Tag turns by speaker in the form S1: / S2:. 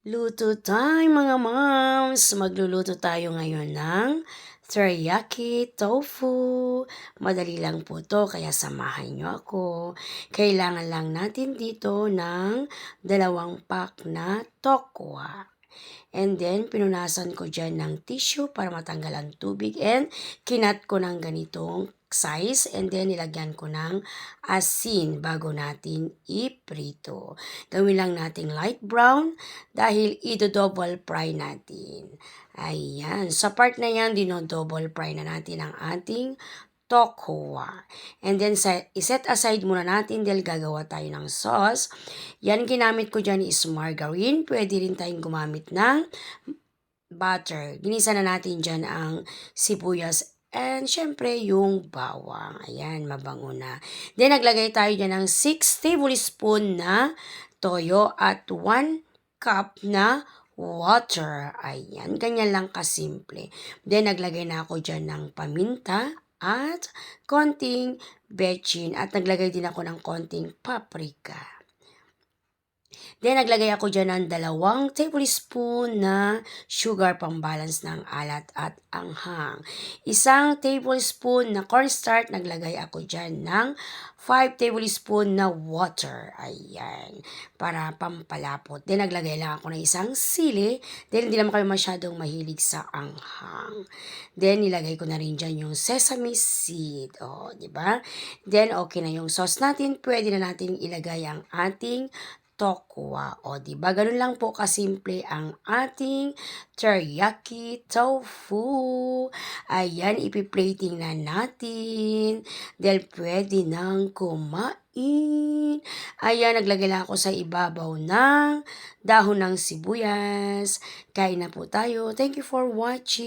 S1: Luto time mga moms! Magluluto tayo ngayon ng teriyaki tofu. Madali lang po to kaya samahan nyo ako. Kailangan lang natin dito ng 2 pack na tokwa. And then, pinunasan ko dyan ng tissue para matanggal ang tubig and kinat ko ng ganitong size and then nilagyan ko ng asin bago natin iprito. Gawin lang nating light brown dahil double fry natin. Ayan. Sa part na yan, double fry na natin ang ating tokwa. And then, iset aside muna natin dahil gagawa tayo ng sauce. Yan, ginamit ko dyan is margarine. Pwede rin tayong gumamit ng butter. Ginisa na natin dyan ang sibuyas and syempre yung bawang. Ayan, mabango na. Then, naglagay tayo dyan ng 6 tablespoon na toyo at 1 cup na water. Ayan, ganyan lang kasimple. Then, naglagay na ako dyan ng paminta at konting bechin at naglagay din ako ng konting paprika. Then, naglagay ako dyan ng 2 tablespoon na sugar pang-balance ng alat at anghang. 1 tablespoon na cornstarch, naglagay ako dyan ng 5 tablespoon na water. Ayan, para pampalapot. Then, naglagay lang ako ng 1 sili. Then, hindi naman kami masyadong mahilig sa anghang. Then, nilagay ko na rin dyan yung sesame seed. O, diba? Then, okay na yung sauce natin. Pwede na natin ilagay ang ating tokwa. O, diba? Ganun lang po kasimple ang ating teriyaki tofu. Ayan, ipiplating na natin. Dahil pwede nang kumain. Ayan, naglagay lang ako sa ibabaw ng dahon ng sibuyas. Kain na po tayo. Thank you for watching.